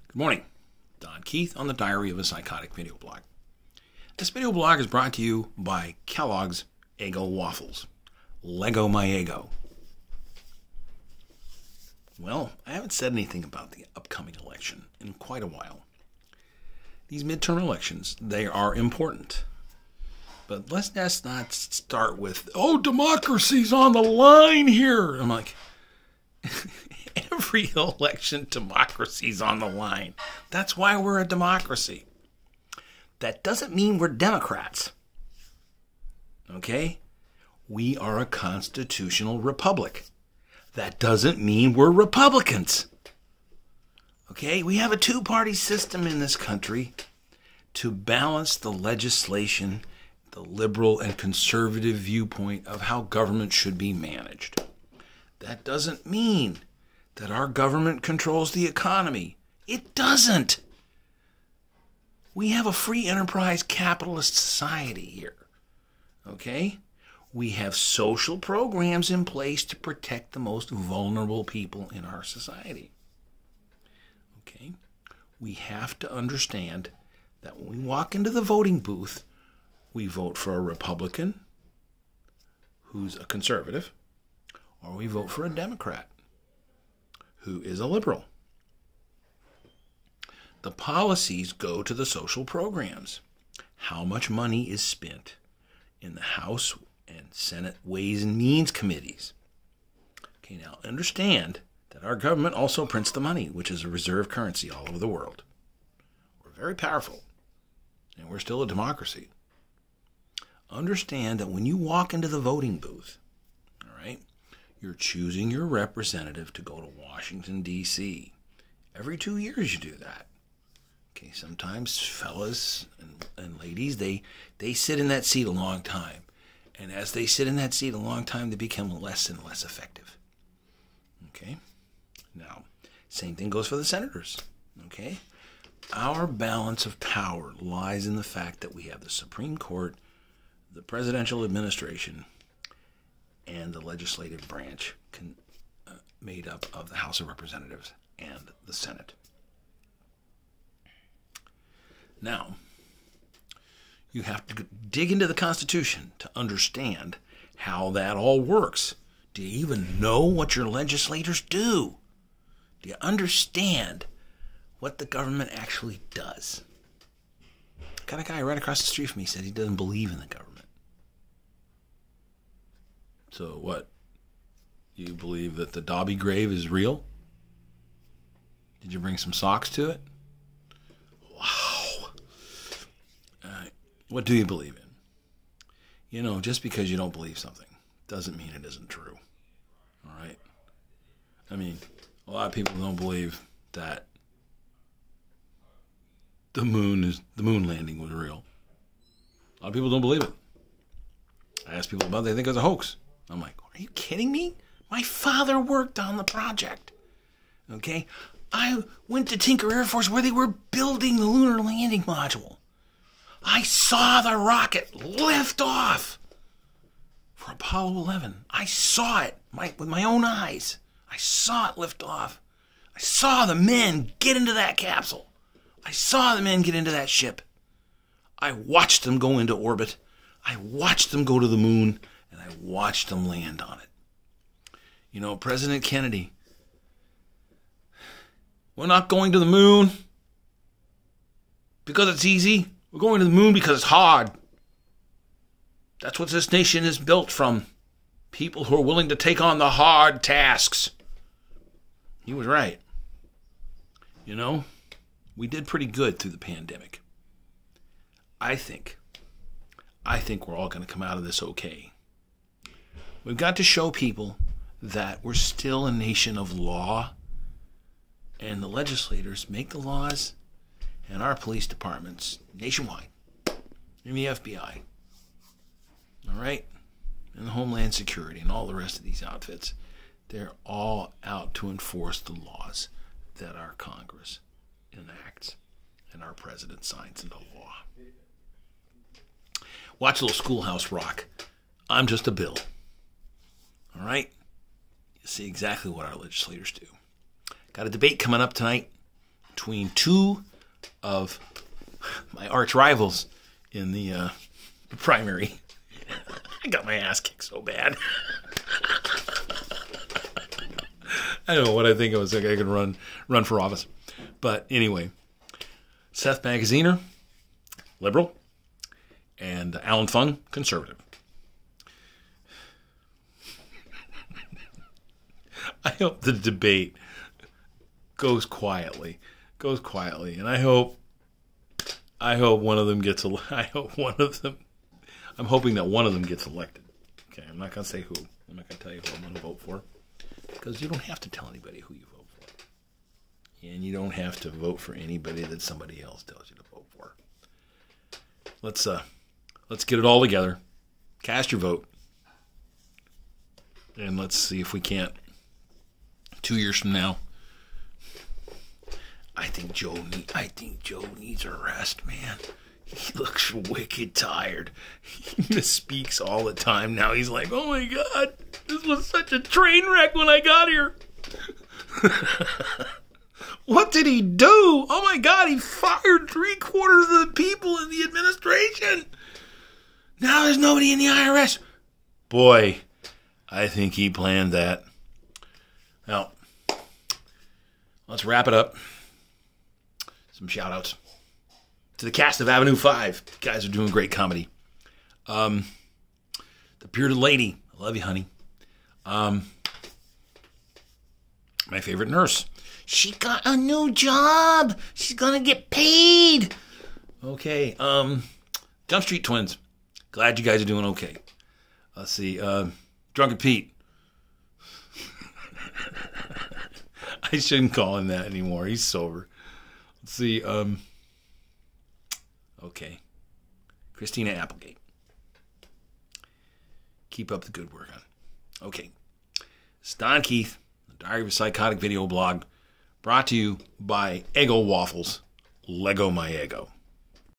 Good morning. Don Keith on the Diary of a Psychotic video blog. This video blog is brought to you by Kellogg's Eggo Waffles. Lego my ego. Well, I haven't said anything about the upcoming election in quite a while. These midterm elections, they are important. But let's not start with, oh, democracy's on the line here. I'm like, every election, democracy's on the line. That's why we're a democracy. That doesn't mean we're Democrats. Okay? We are a constitutional republic. That doesn't mean we're Republicans. Okay? We have a two-party system in this country to balance the legislation, the liberal and conservative viewpoint of how government should be managed. That doesn't mean that our government controls the economy. It doesn't. We have a free enterprise capitalist society here. Okay? We have social programs in place to protect the most vulnerable people in our society. Okay? We have to understand that when we walk into the voting booth, we vote for a Republican who's a conservative, or we vote for a Democrat who is a liberal. The policies go to the social programs. How much money is spent in the House and Senate Ways and Means committees? Okay, now understand that our government also prints the money, which is a reserve currency all over the world. We're very powerful, and we're still a democracy. Understand that when you walk into the voting booth, all right, you're choosing your representative to go to Washington, D.C. Every 2 years you do that. Okay, sometimes fellas and ladies, they sit in that seat a long time. And as they sit in that seat a long time, they become less and less effective. Okay? Now, same thing goes for the senators. Okay? Our balance of power lies in the fact that we have the Supreme Court, the presidential administration, and the legislative branch made up of the House of Representatives and the Senate. Now, you have to dig into the Constitution to understand how that all works. Do you even know what your legislators do? Do you understand what the government actually does? Got a guy right across the street from me said he doesn't believe in the government. So what? You believe that the Dobby grave is real? Did you bring some socks to it? Wow. What do you believe in? You know, just because you don't believe something doesn't mean it isn't true. All right? I mean, a lot of people don't believe that the moon landing was real. A lot of people don't believe it. I ask people about it, they think it's a hoax. I'm like, are you kidding me? My father worked on the project. Okay? I went to Tinker Air Force where they were building the lunar landing module. I saw the rocket lift off for Apollo 11. I saw it with my own eyes. I saw it lift off. I saw the men get into that capsule. I saw the men get into that ship. I watched them go into orbit. I watched them go to the moon, and I watched them land on it. You know, President Kennedy, we're not going to the moon because it's easy. We're going to the moon because it's hard. That's what this nation is built from. People who are willing to take on the hard tasks. He was right. You know, we did pretty good through the pandemic. I think we're all going to come out of this okay. We've got to show people that we're still a nation of law, and the legislators make the laws, and our police departments nationwide, and the FBI, all right, and the Homeland Security and all the rest of these outfits, they're all out to enforce the laws that our Congress enacts and our president signs into law. Watch a little Schoolhouse Rock. I'm just a bill. All right? You see exactly what our legislators do. Got a debate coming up tonight between two of my arch rivals in the primary. I got my ass kicked so bad. I don't know what I think. I was like I could run for office. But anyway, Seth Magaziner, liberal, and Alan Fung, conservative. I hope the debate goes quietly, and I hope one of them gets. I'm hoping that one of them gets elected. Okay, I'm not gonna say who. I'm not gonna tell you who I'm gonna vote for, because you don't have to tell anybody who you vote for, and you don't have to vote for anybody that somebody else tells you to vote for. Let's get it all together. Cast your vote, and let's see if we can't. 2 years from now, I think Joe needs a rest, man. He looks wicked tired. He misspeaks all the time now. He's like, oh my God, this was such a train wreck when I got here. What did he do? Oh my God, he fired 3/4 of the people in the administration. Now there's nobody in the IRS. Boy, I think he planned that. Now, let's wrap it up. Some shout outs to the cast of Avenue 5. You guys are doing great comedy. The Bearded Lady. I love you, honey. My favorite nurse. She got a new job. She's going to get paid. Okay. Jump Street Twins. Glad you guys are doing okay. Let's see. Drunken Pete. I shouldn't call him that anymore. He's sober. Let's see. Okay. Christina Applegate. Keep up the good work on. Okay. It's Don Keith, the Diary of a Psychotic video blog, brought to you by Eggo Waffles. Lego my ego.